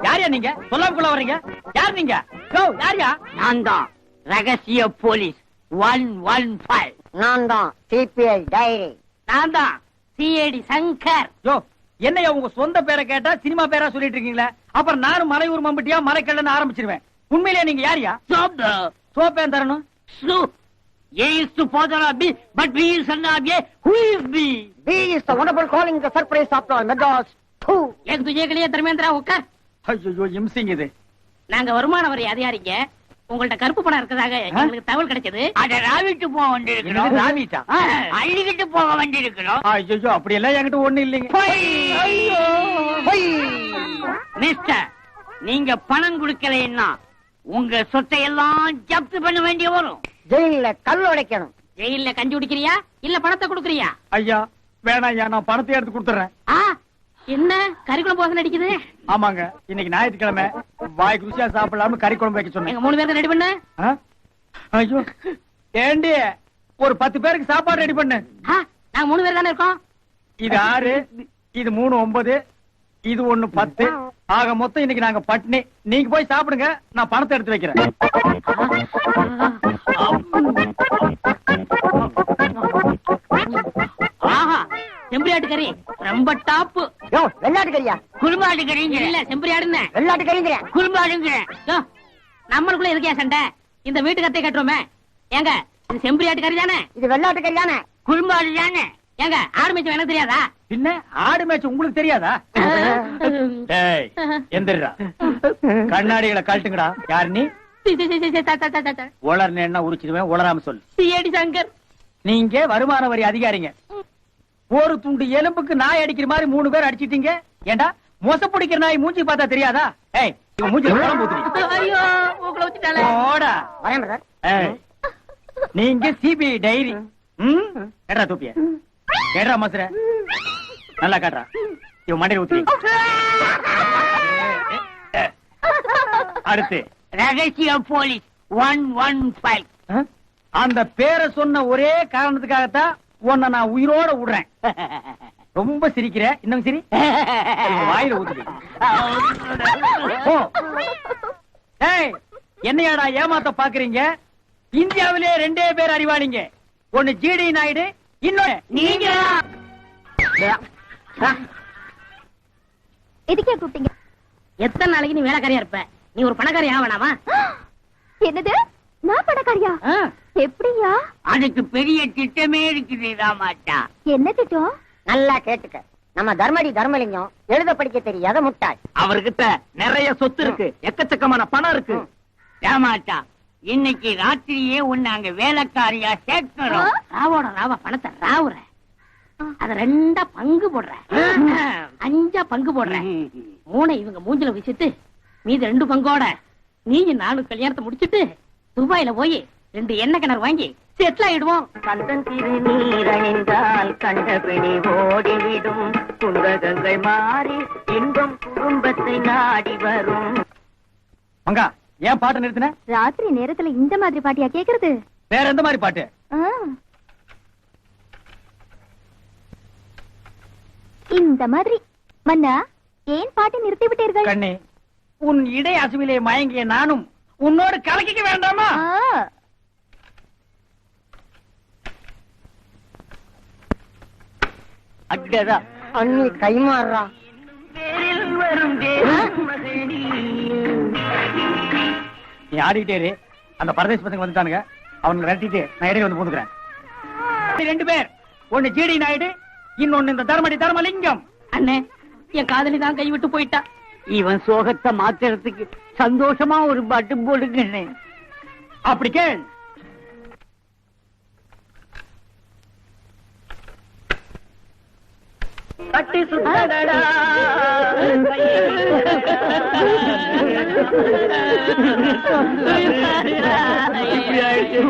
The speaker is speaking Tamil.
யாரியா நீங்க? சொல்லாமக்குள்ள வர்றீங்க? யார் நீங்க? யாரியா? நான் தான் ரகசிய போலீஸ் 115. நான் தான் சிபிஐ டைரி. நான் தான் சிஐடி சங்கர். என்னையா உங்க சொந்த பேரை கேட்டா சினிமா பேரா சொல்லிட்டு இருக்கீங்களா? அப்புறம் நானும் மலையூர் மம்பட்டியா மலைக்கல்லன்னு ஆரம்பிச்சிருவேன். உண்மையிலேயே நீங்க யாரியா? சோப்பேன் தரணும். A is to father of B, but B is son of A. Who is B? B is the wonderful calling the surprise after Madras. एक तुझे के लिए धर्मेंद्र उकर. ஐயோ இம்சிங் இது. நாங்க வருமான வரி அதிகாரிங்க. உங்கள்ட்ட கருப்பு பணம் இருக்கதாக எங்களுக்கு தகவல் கிடைச்சது. அத ராவிட்டு போக வேண்டியிருக்கிறோம். ராவிட்டா? அள்ளிக்கிட்டு போக வேண்டியிருக்கிறோம். ஐயோ அப்படி எல்லாம் என்கிட்ட ஒண்ணு இல்லைங்க. ஐயோ மிஸ்டர், நீங்க பணம் கொடுக்கலைன்னா உங்க சொத்தை எல்லாம் ஜப்து பண்ண வேண்டிய வரும். ஜெயில கல் உடைக்கணும். ஜெயில கஞ்சி குடிக்கிறியா இல்ல பணத்தை கொடுக்கறியா? ஐயா வேணாம் ஐயா, நான் பணத்தை எடுத்து கொடுத்துறேன். என்ன கறிக்குழம்பு வாசனை அடிக்குது? ஆமாங்க, இன்னைக்கு ஞாயிற்றுக்கிழமை வாய் ருசியா சாப்பிடலாம்னு கறிக்குழம்பு வைக்க சொன்னேன். 3 பேருக்கு ரெடி பண்ணு. ஐயோ ஏண்டி ஒரு 10 பேருக்கு சாப்பாடு ரெடி பண்ணு. நாங்க 3 பேர் தானே இருக்கோம். இது 6, இது 3 9, இது 1 10. ஆக மொத்தம் இன்னைக்கு நாங்க பட்னி. நீங்க போய் சாப்பிடுங்க, நான் பணத்தை எடுத்து வைக்கிறேன். ஆஹா, செம்பரியாட்டு கறி ரொம்ப டாப். வெள்ளாட்டு கறியா? குருமாட்டு கறிங்க இல்ல, செம்பரியாடுன்னு. வெள்ளாட்டு கறிங்க குருமாடுங்க. நம்மளுக்குள்ள இருக்கியா சண்டை? இந்த வீட்டு கத்தை கட்டுறோமே. ஏங்க இது செம்பரியாட்டு கறி தானே? இது வெள்ளாட்டு கறி தானே? குருமாடு தானே? ஏங்க ஆடு மேய்ச்சம் எனக்கு தெரியாதா? பின்ன ஆடு மேய்ச்சம் உங்களுக்கு தெரியாதா? டேய் எந்திரா, கண்ணாடிகளை கழட்டுங்கடா. யார் நீ? உளர்னா உரிச்சிடுவேன், உளராம சொல்லு. சிஐடி சங்கர். நீங்க வருமான வரி அதிகாரிங்க. ஒரு துண்டு எலும்புக்கு நாய் அடிக்கிற மாதிரி 3 பேர் அடிச்சிட்டீங்க. ஏண்டா மொச பிடிக்கிற நாய் மூஞ்சி பார்த்தா தெரியாதா? ஏய் இவன் மூஞ்சில குழம்பு ஊத்துறீங்க. ஐயோ உங்களை வச்சுட்டாலே. போடா. வரேன் சார். ஏய் நீங்க சிபிஐ டைரி. கேட்றா தூப்பிய, கேட்றா மசுர, நல்லா காட்டுறா. இவன் மண்டையில ஊத்துறீங்க. அடுத்து ரகசிய போலீஸ் 115. அந்த பேரை சொன்ன ஒரே காரணத்துக்காகத்தான் உன்னை நான் உயிரோட விடுறேன். ரொம்ப சிரிக்கிற, இன்னும் சிரி. வாயில ஊத்துறீங்க. என்னையாடா ஏமாத்த பாக்குறீங்க? இந்தியாவிலே 2 பேர் அறிவாளிங்க. ஒன்னு ஜிடி நாயுடு, இன்னொன்னு நீங்க. எதுக்கே கூப்பிட்டீங்க? எத்தனை நாளைக்கு நீ வேலைக்காரியா இருப்ப? நீ ஒரு பணக்காரியா வேணாமா? என்னது, நான் பணக்காரியா? எப்படியா? அதுக்கு பெரிய திட்டமே இருக்குது ராமாட்டா. என்ன திட்டம்? நல்லா கேட்டுக்க. நம்ம தர்மடி தர்மலிங்கம் எழுத படிக்க தெரியாத முட்டாள். அவர்கிட்ட நிறைய சொத்து இருக்கு, எக்கச்சக்கமான பணம் இருக்கு. ராமாட்டா, இன்னைக்கு ராத்திரியே உன்னை அங்க வேலைக்காரியா சேர்க்கிறோம். ராவோட ராவா பணத்தை ராவுற, அத 2 பங்கு போடுற, 5 பங்கு போடுற. 3 இவங்க மூஞ்சில வச்சுட்டு மீது 2 பங்கோட நீங்க 4 கல்யாணத்தை முடிச்சிட்டு துபாயில போய் 2 எண்ணெய் கிணறு வாங்கி செட்டில் ஆயிடுவோம். கந்தன் திருநீர் அணிந்தால் கண்டபிடி ஓடிவிடும், குந்தகங்கள் மாறி இன்பம் குடும்பத்தை நாடி வரும். மங்கா, ஏன் பாட்டு நிறுத்தின? ராத்திரி நேரத்துல இந்த மாதிரி பாட்டியா கேக்குறது? வேற எந்த மாதிரி பாட்டு? இந்த மாதிரி. மன்னா, ஏன் பாட்டு நிறுத்தி விட்டீர்கள்? கண்ணே, உன் இடை அசுவிலே மயங்கிய நானும் உன்னோடு கலக்கிக்க வேண்டாமா? அடடா, அண்ணி கைமாறா. நீ ஆடிட்டே அந்த பரதேச பசங்க வந்துட்டானுங்க. அவங்களை விரட்டிட்டு நான் இடையே வந்து பூந்துக்கிறேன். 2 பேர், ஒன்னு ஜிடி நாயுடு, இன்னொன்னு இந்த தர்மடி தர்மலிங்கம். அண்ணே, என் காதலி தான் கைவிட்டு போயிட்டா. இவன் சோகத்தை மாத்துறதுக்கு சந்தோஷமா ஒரு பாட்டு போடுங்க. அப்படி கேள். கட்டி சுத்தடா இப்படி ஆயிடுச்சு.